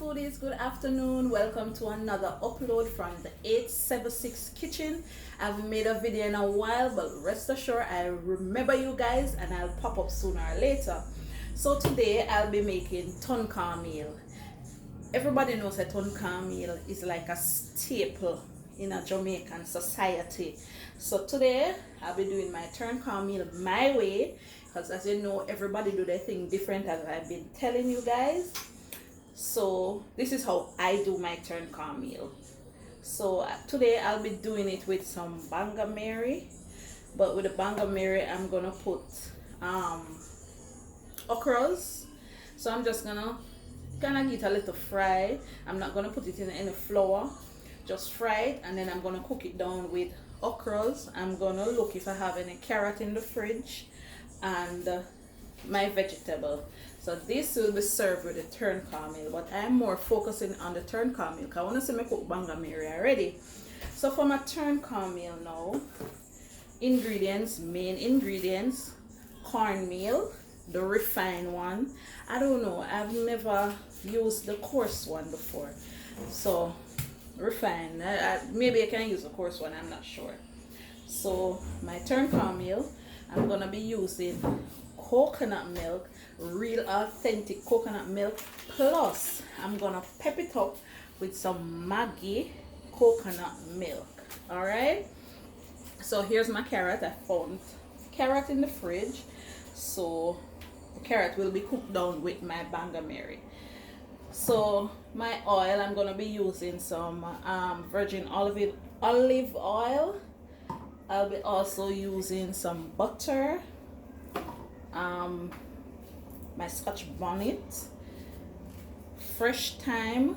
foodies, good afternoon. Welcome to another upload from the 876 kitchen. I haven't made a video in a while, but rest assured I remember you guys and I'll pop up sooner or later. So today I'll be making cornmeal. Everybody knows that cornmeal is like a staple in a Jamaican society. So today I'll be doing my cornmeal my way, because as you know, everybody do their thing different, as I've been telling you guys. So this is how I do my cornmeal. So today I'll be doing it with some banga Mary, but with the banga Mary I'm gonna put okras. So I'm just gonna give it a little fry. I'm not gonna put it in any flour, just fry it, and then I'm gonna cook it down with okras. I'm gonna look if I have any carrot in the fridge and my vegetable. So this will be served with the cornmeal, but I'm more focusing on the cornmeal because I want to see me cook banga Mary already. So for my cornmeal now, main ingredients: cornmeal, the refined one. I don't know, I've never used the coarse one before, so refined. Maybe I can use the coarse one, I'm not sure. So my cornmeal, I'm gonna be using coconut milk, real authentic coconut milk, plus I'm gonna pep it up with some Maggi coconut milk. All right, so here's my carrot. I found carrot in the fridge, so the carrot will be cooked down with my banga Mary. So my oil, I'm gonna be using some virgin olive oil. I'll be also using some butter, my scotch bonnet, fresh thyme,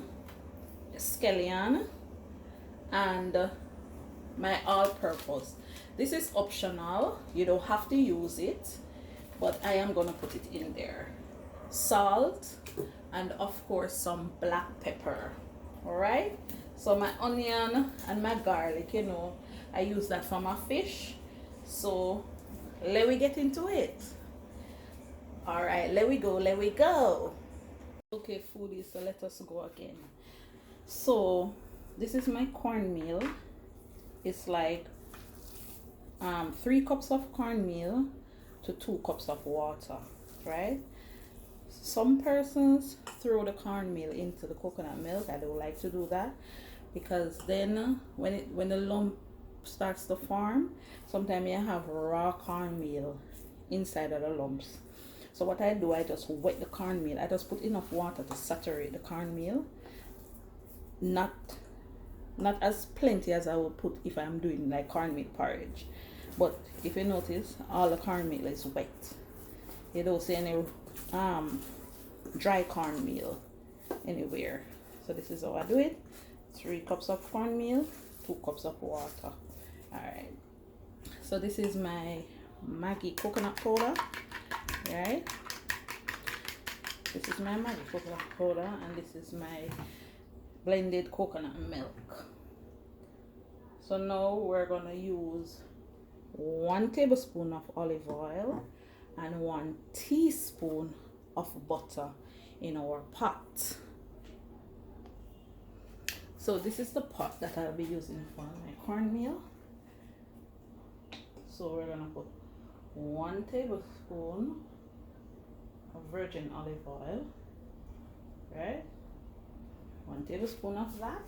scallion, and my all-purpose. This is optional, you don't have to use it, but I am gonna put it in there. Salt, and of course some black pepper. All right, so my onion and my garlic, you know, I use that for my fish. So let me get into it. All right, let we go. Okay, foodies, so let us go again. So this is my cornmeal. It's like 3 cups of cornmeal to 2 cups of water, right? Some persons throw the cornmeal into the coconut milk. I don't like to do that, because then when the lump starts to form, sometimes you have raw cornmeal inside of the lumps. So what I do, I just wet the cornmeal. I just put enough water to saturate the cornmeal. Not as plenty as I would put if I'm doing like cornmeal porridge. But if you notice, all the cornmeal is wet. You don't see any dry cornmeal anywhere. So this is how I do it. 3 cups of cornmeal, 2 cups of water. Alright. So this is my Maggi coconut powder. Right, this is my Maggi coconut powder, and this is my blended coconut milk. So now we're gonna use 1 tablespoon of olive oil and 1 teaspoon of butter in our pot. So this is the pot that I'll be using for my cornmeal. So we're gonna put 1 tablespoon of virgin olive oil, right? 1 tablespoon of that.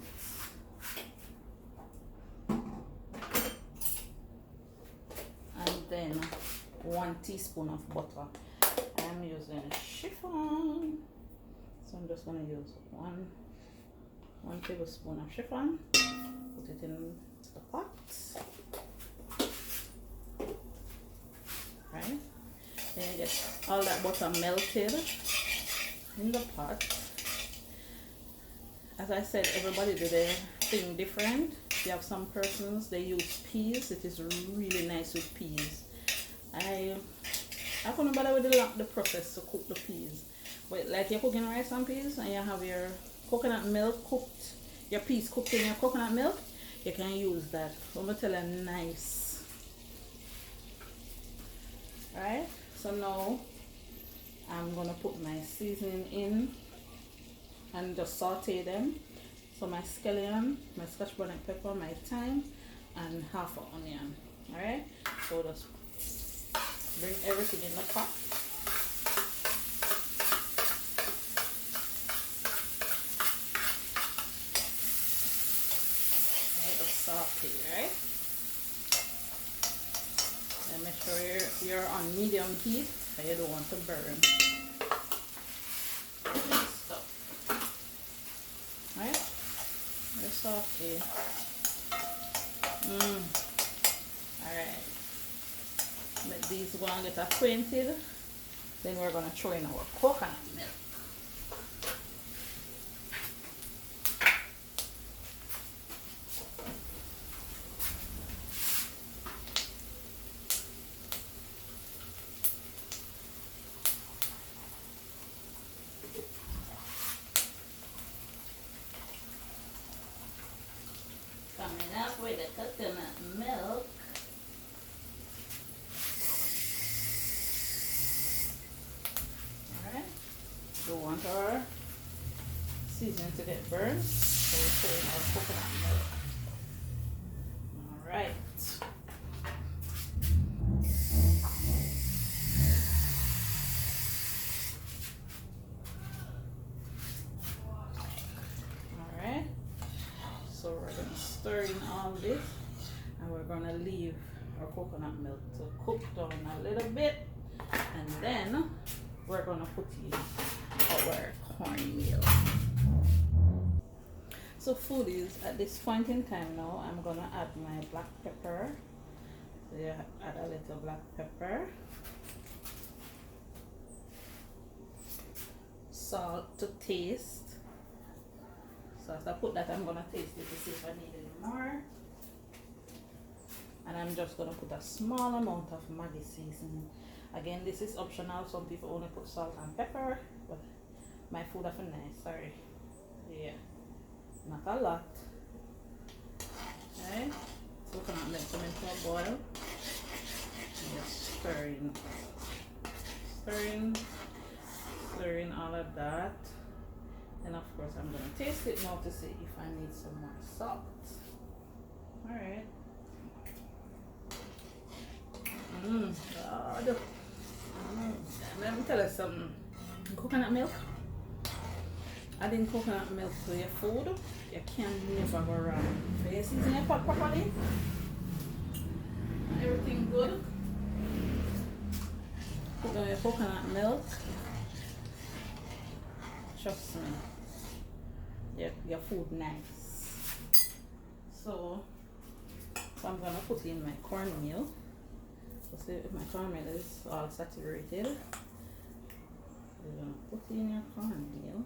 And then 1 teaspoon of butter. I'm using a chiffon, so I'm just going to use one tablespoon of chiffon. Put it in the pot, right? Then you get all that butter melted in the pot. As I said, everybody do their thing different. You have some persons, they use peas. It is really nice with peas. I couldn't bother with the process to cook the peas. But like you're cooking rice and peas, and you have your coconut milk cooked, your peas cooked in your coconut milk, you can use that. I'm gonna tell you, nice. Alright, so now I'm gonna put my seasoning in. and just saute them. So my scallion, my scotch bonnet pepper, my thyme, and half an onion. Alright, so just bring everything in the pot. Alright, just saute, right? And make sure you're on medium heat, so you don't want to burn. Right? Just saute. Alright. Let these one get acquainted. Then we're gonna throw in our coconut milk. Coming up with the coconut milk. Alright. We want our seasoning to get burned, so we put in our coconut milk. Alright. Alright. So we're going to stir in all this, and we're going to leave our coconut milk to cook down a little bit, and then we're going to put in our cornmeal. So foodies, at this point in time now, I'm going to add my black pepper. So you add a little black pepper, salt to taste. So as I put that, I'm going to taste it to see if I need any more. And I'm just going to put a small amount of Maggi seasoning. Again, this is optional. Some people only put salt and pepper, but my food are nice. Sorry. Yeah. Not a lot. Okay. Coconut milk come into a boil. And just stirring. Stirring all of that. And of course, I'm going to taste it now to see if I need some more salt. Alright. God. Let me tell you something. Coconut milk. Adding coconut milk to your food, you can never go wrong. So you season your pot properly. Everything good. Put on your coconut milk. Trust me. Your food nice. So I'm gonna put in my cornmeal. See if my cornmeal is all saturated. You're gonna put in your cornmeal.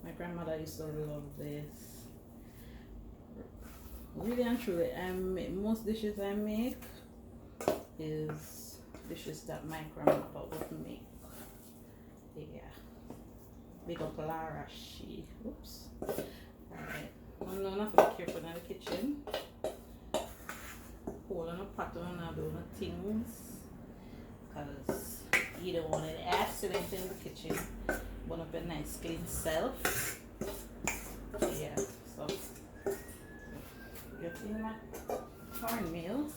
My grandmother used to love this. Really and truly, most dishes I make is dishes that my grandmother would make. Yeah. Big up Lara, she. Oops. Alright. I'm not going to be careful in the kitchen. Hold on a pot on and do the things. Because you don't want any accident in the kitchen. Want up a nice clean self. Yeah, so you're in my cornmeal.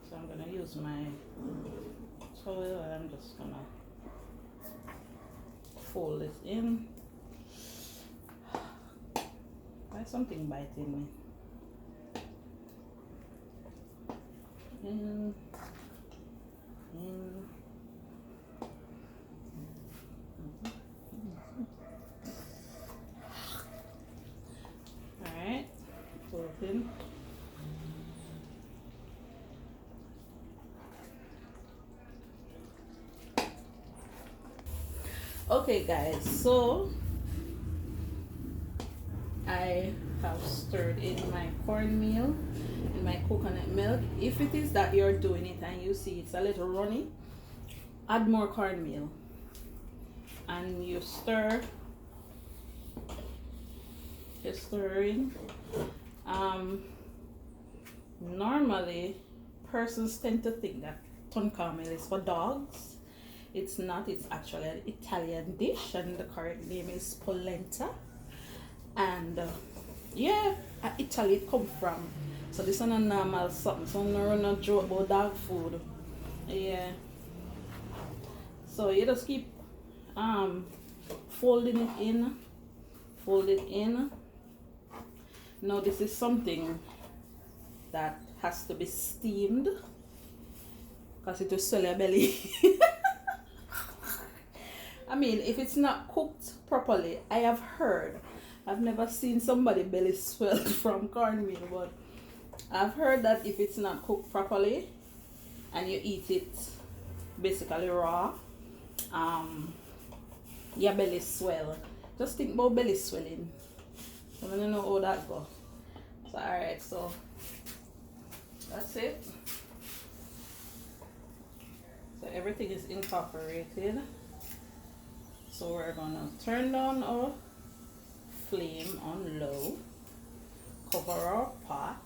So I'm gonna use my towel and I'm just gonna fold this in. Why something biting me? In. Alright, open. Okay guys, so I have stirred in my cornmeal and my coconut milk. If it is that you're doing it and you see it's a little runny, add more cornmeal and you stir. You're stirring. Normally persons tend to think that ton caramel is for dogs, It's not, it's actually an Italian dish, and the correct name is polenta. And yeah, Italy it come from. So this one a normal something, so no joke about dog food. Yeah. So you just keep folding it in, fold it in. Now this is something that has to be steamed because it will swell your belly. I mean, if it's not cooked properly, I have heard, I've never seen somebody belly swell from cornmeal, but I've heard that if it's not cooked properly and you eat it basically raw, your belly swell. Just think about belly swelling. I don't know how that goes. So alright, so that's it. So everything is incorporated. So we're gonna turn down our flame on low, cover our pot,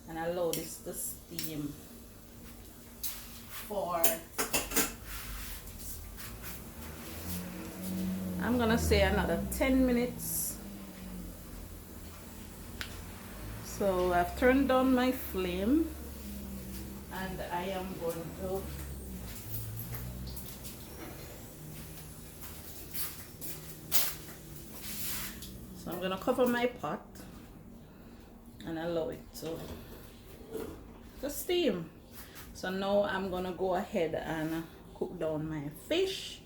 and allow this to steam for, I'm gonna say, another 10 minutes. So I've turned down my flame and I am going to I'm gonna cover my pot and allow it to steam. So now I'm gonna go ahead and cook down my fish.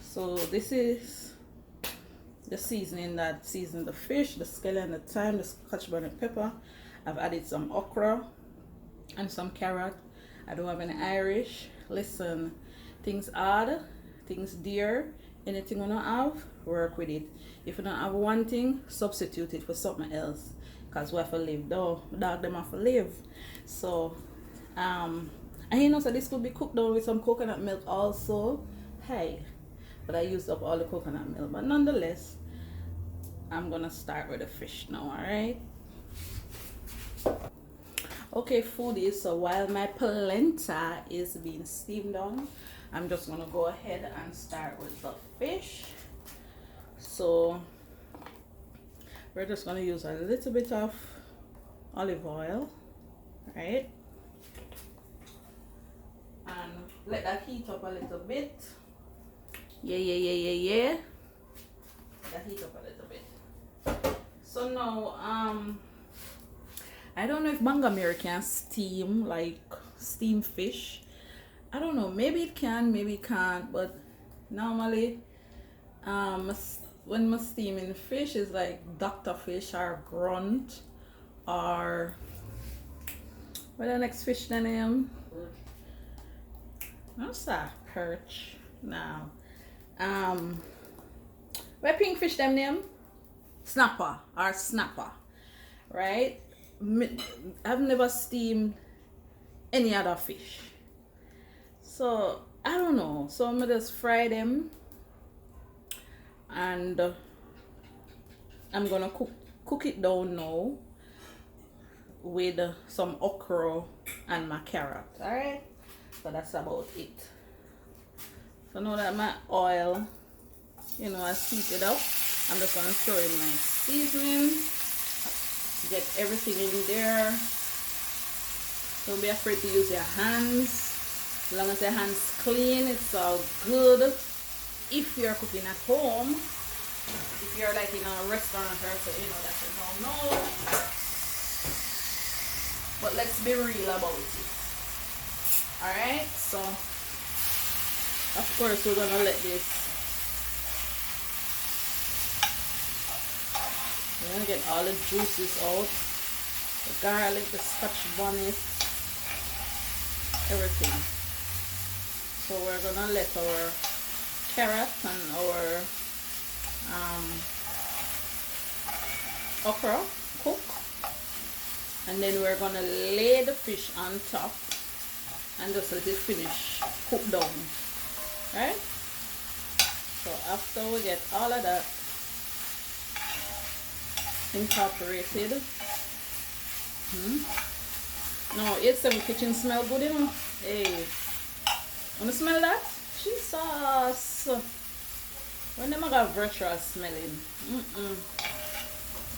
So this is the seasoning that seasoned the fish, the scallion, the thyme, the scotch bonnet pepper. I've added some okra and some carrot. I don't have any Irish. Listen, things odd, things dear, anything you don't have, work with it. If you don't have one thing, substitute it for something else, because we have to live though. Dog them have to live. So and you know, so this could be cooked down with some coconut milk also. Hey, but I used up all the coconut milk, but nonetheless I'm gonna start with the fish now. All right, okay foodies, so while my polenta is being steamed on, I'm just gonna go ahead and start with the fish. So we're just gonna use a little bit of olive oil, right, and let that heat up a little bit. Yeah. Let that heat up a little bit. So now I don't know if Bangamere can steam, like steam fish. I don't know, maybe it can, maybe it can't, but normally when I'm steaming fish is like Dr. Fish or Grunt or what the next fish the name? What's that? Perch. Now what pink fish them name? Snapper or snapper, right? I've never steamed any other fish, so I don't know. So I'm gonna just fry them, and I'm gonna cook it down now with some okra and my carrot. All right, so that's about it. So now that my oil, you know, has heated up, I'm just gonna throw in my seasoning, get everything in there. Don't be afraid to use your hands. As long as your hands clean, it's all good. If you're cooking at home, if you're like in a restaurant or so, you know, that's a no. But let's be real about it. Alright, so of course we're gonna let this, we're gonna get all the juices out, the garlic, the scotch bonnet, everything. So we're gonna let our carrot and our okra cook, and then we're gonna lay the fish on top and just let it finish cook down, right? So after we get all of that incorporated, now it's some kitchen smell good, you know. Hey, Wanna smell that? Jesus! When them got virtual smelling.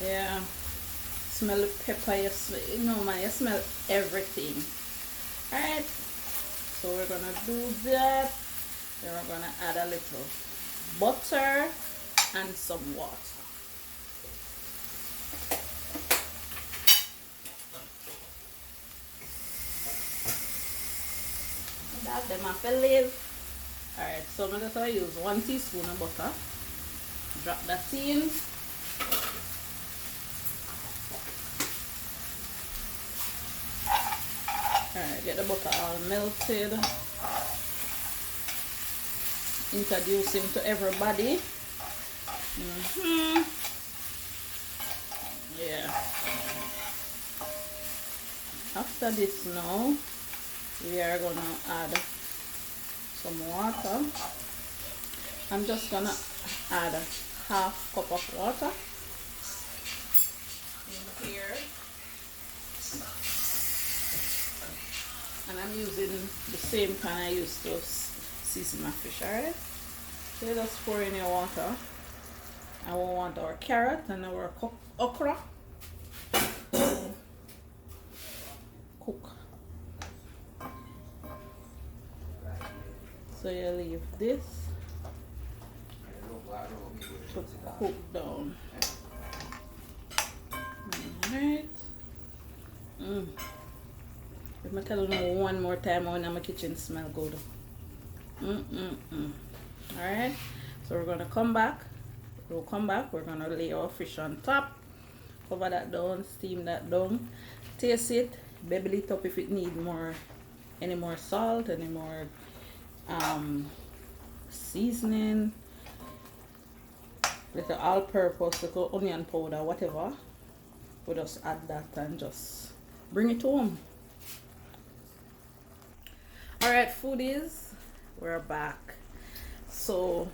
Yeah. Smell the pepper, you smell, you know man, you smell everything. Alright. So we're gonna do that. Then we're gonna add a little butter and some water. That them have to live. Alright, so I'm just gonna use 1 teaspoon of butter. Drop that in. Alright, get the butter all melted. Introducing to everybody. Yeah. After this now, we are gonna add some water. I'm just gonna add 1/2 cup of water in here. And I'm using the same pan I used to season my fish, alright? So you just pour in your water. And we want our carrot and our okra. Cook. So you leave this to cook down. Alright. If I tell you one more time when my kitchen smell good. Alright. So we're gonna come back. We'll come back. We're gonna lay our fish on top. Cover that down, steam that down. Taste it, bevel it up if it need more, any more salt, any more seasoning, little all-purpose, little onion powder, whatever. We'll just add that and just bring it home. Alright, foodies, we're back. So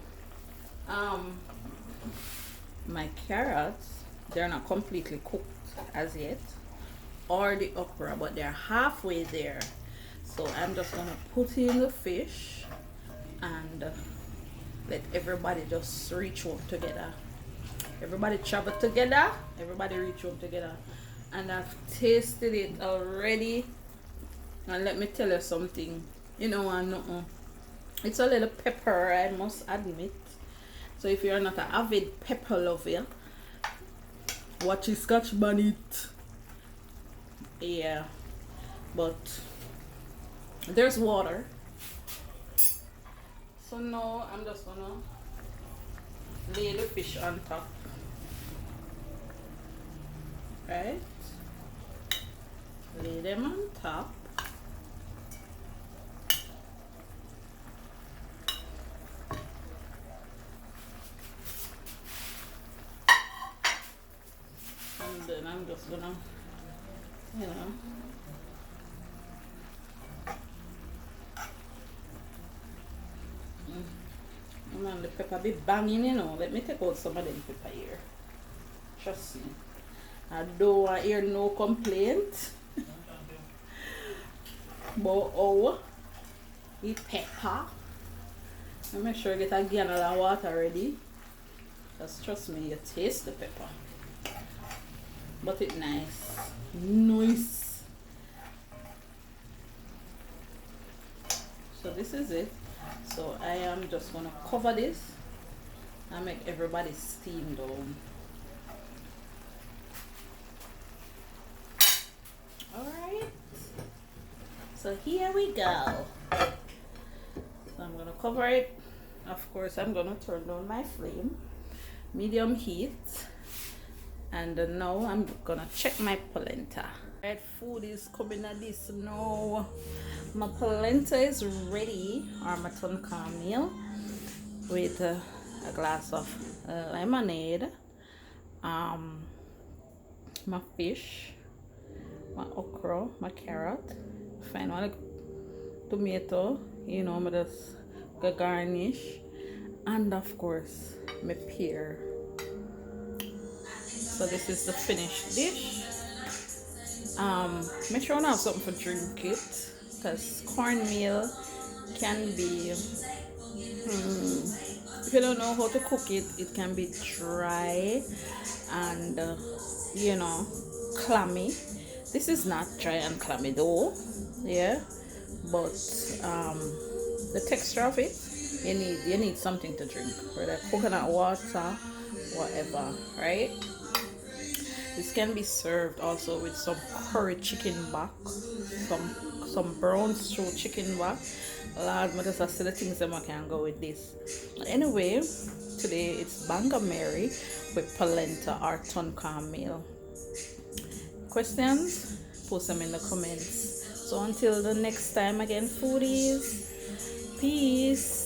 my carrots, they're not completely cooked as yet, or the okra, but they're halfway there. So I'm just gonna put in the fish and let everybody just reach home together. Everybody travel together, everybody reach home together. And I've tasted it already, and let me tell you something, you know, it's a little pepper, I must admit. So if you're not an avid pepper lover, watch it Scotch bonnet. Yeah, but there's water. So now I'm just gonna lay the fish on top. Right? Lay them on top. And then I'm just gonna, you know, man, the pepper be banging, you know. Let me take out some of them pepper here. Trust me. I don't want to hear no complaint. But oh, with pepper. Let me make sure I get a gallon of water ready. Just trust me, you taste the pepper. But it's nice. Nice. So this is it. So I am just gonna cover this and make everybody steam down. Alright. So here we go. So I'm gonna cover it. Of course, I'm gonna turn down my flame. Medium heat. And now I'm gonna check my polenta. Right, food is coming at this now. My polenta is ready, or my cornmeal, with a glass of lemonade, my fish, my okra, my carrot, find one tomato, you know, I just garnish, and of course my pear. So this is the finished dish. Make sure I have something for drink it, because cornmeal can be, if you don't know how to cook it, it can be dry and you know, clammy. This is not dry and clammy though, yeah, but the texture of it, you need something to drink, whether coconut water, whatever, right? This can be served also with some curry chicken back, some brown stew chicken back. Lord, but just see the things that I can go with this. Anyway, today it's banga Mary with polenta or ton cornmeal. Questions? Post them in the comments. So until the next time again, foodies, peace.